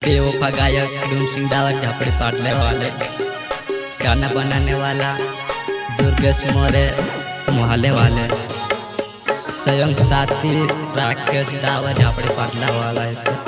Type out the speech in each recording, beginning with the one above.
बेवफा गायक डूम सिंह दावर झापड़ी काटने वाले गाना बनाने वाला दुर्गेश मोरे मोहल्ले वाले स्वयं साथी राकेश दावर झापड़ी काटने वाला है।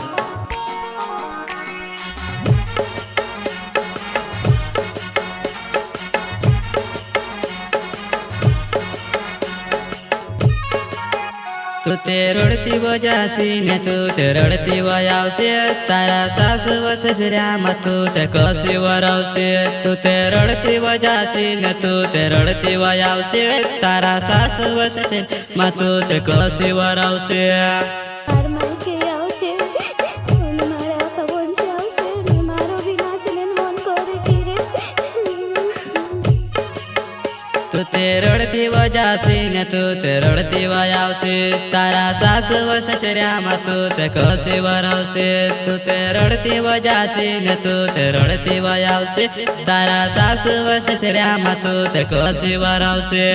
तू ते रडती बजासी ने तू ते रडती वयावशे तारा सासू व ससऱ्यामा तू ते कशी वरावशे। तू ते रडती बजासी ने तू ते रडती वयावशे तारा सासू व ससऱ्यामा तू ते कशी वरावशे। तू ते रडती वजासी ने तू ते रडती वयावशे तारा सासू व ससऱ्यामा तू ते कशी वरावशे। तू ते रडती वजासी ने तू ते रडती वयावशे तारा सासू व ससऱ्यामा तू ते कशी वरावशे।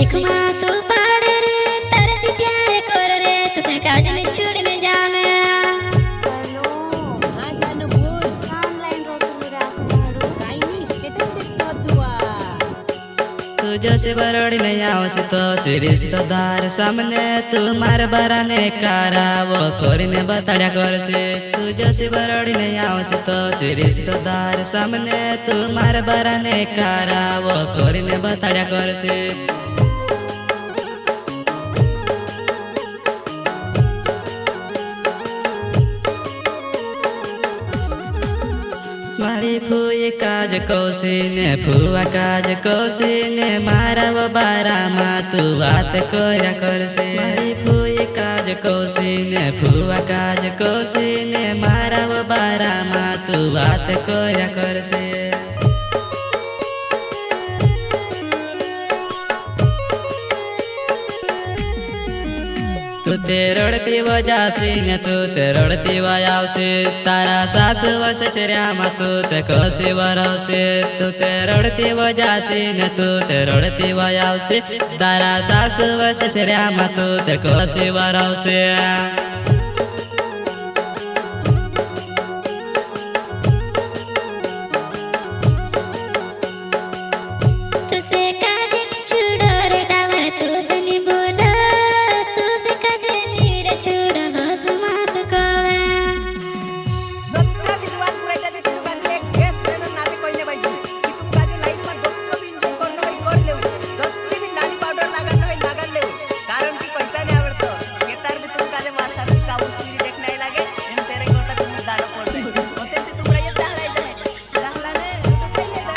एक माँ तो पाड़े रे तारे से प्यार कर रे तुझे काटने छोड़ने जाने। हेलो हाँ जानो बोल ऑनलाइन रोटी राखनाडू काही नाही स्टेटस दिसतो तुवा। तू जैसे बरड़ी नहीं आवसे तो रिश्तेदार सामने तू मार बराने कारा वो कोरिने बताड़ा करछे। तू जैसे बरड़ी नहीं आवसे तो रिश्तेदार सामने तू मार बराने कारा वो कोरिने बताड़ा करछे। मारी फूई काज कौशीने फुआ काज कौशीने मारा वो बारा मा तू बात कोया करसे। मारी फूई काज कौशीने फुआ काज कौशीने मारा वो बारा मा तू बात कोया करसे। तू ते रडती वजासी ने तू ते रडती वयावशे तारा सासू व ससऱ्यामा तू ते कशी वरावशे। तू ते रडती वजासी ने तू ते रडती वयावशे तारा सासू व ससऱ्यामा तू ते कशी वरावशे। तुझे काजे छुड़ो रे डावर तुझे नहीं बोला तुझे काजे नीरे छुड़ो होश मत कोवे। दत्तला दिसवान पुरायचा ते तुगाले केस देणं नाते कोइने पाहिजे की तुमकाजे लाईन मा डॉक्टर बी इंजेक्शन करणं बाई कर लेऊ दत्तली बी लाली पावडर लागणं बाई लागण लेऊ कारण की पैसा नाही आवडतं येतार बी तुमकाजे मारता की काऊस की देख नाही लागे आणि तेरे कोटा तुम दाल पड जाय होते ते तुमरा येत जायला लागला ने तो पहिले जा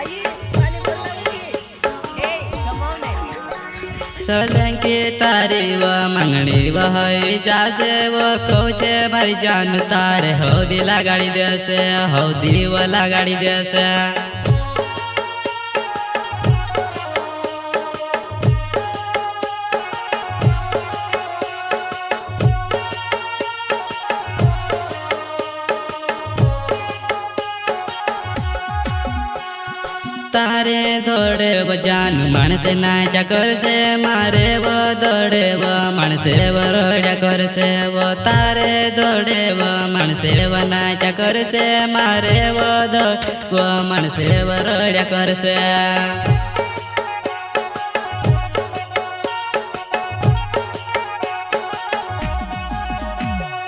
आई पाणी बोलला की ए कमावणे सलंकी तारी व मंगनी वही जासे वो कौचे मरी जान तारे हौदी लगाड़ी देसे हौदी व लगाड़ी देसे। तारे दौड़े व जानू माणसे नाचा करसे मारे व दौड़े व माणसे व रड्या करसे व तारे दौड़े व माणसे व नाचा करसे मारे व दौड़ व माणसे व रड्या करसे।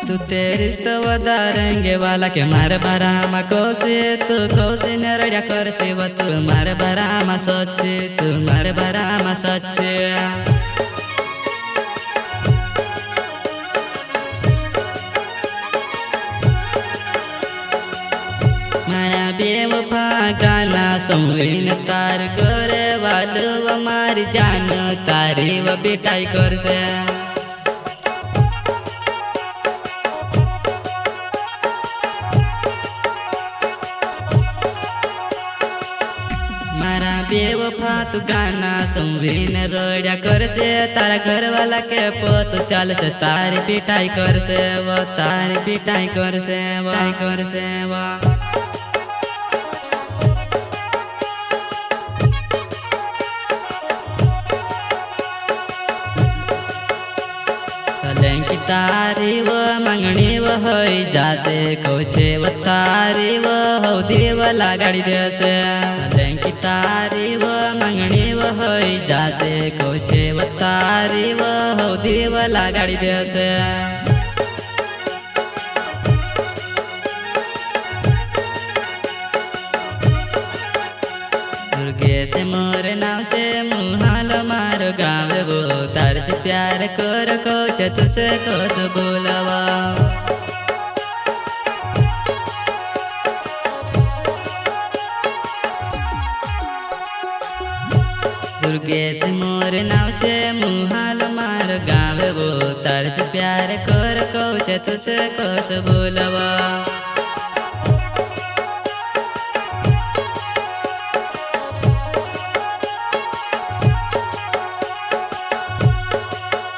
तू ते रिश्ता वदारेंगे वाला के मारे बारामा कोसे तू कोसे ने रड्या करसे व तू मारे बारामा सच्चे तू मारे बारामा सच्चे। माया बेवफा गाना संवीन तार करे वालू व मारी जान तारी व बेटाई करसे। मारा बेवफा तू गाना संवीन रड्या करसे तारा घर वाला के पोत चालसे तारी पिटाई करसे वो तारी पिटाई करसे व। होई जासे कोचे व तारी व हो देवला गाडी देसे लेंकी तारी व मंगणी व होई जासे कोचे व तारी व हो देवला गाडी देसे दुर्गे से मोर नाव से मुहाल मारो गाँव गो तार से प्यार कर कोच तुझसे कोस बोलवा दुर्गे से मोर नाव से मुहाल मारो गाँव गो तार से प्यार कर कोच तुझसे कोस बोलवा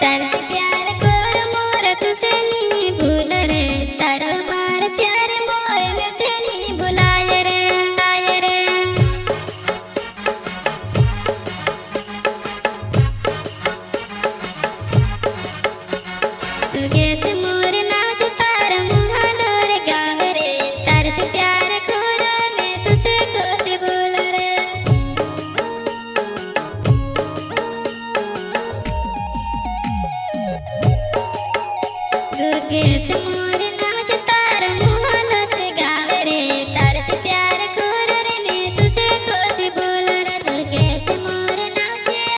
तारा से प्यार कर मोर तुझसे नहीं भूल रे तारा मार प्यार मोर में से नहीं भुलाए रे आए रे दुर्गे से मोर नाच तारा मुहालो रे गाँव रे तारा से प्यार कर मैं तुझसे कैसे बोल रे दुर्गे से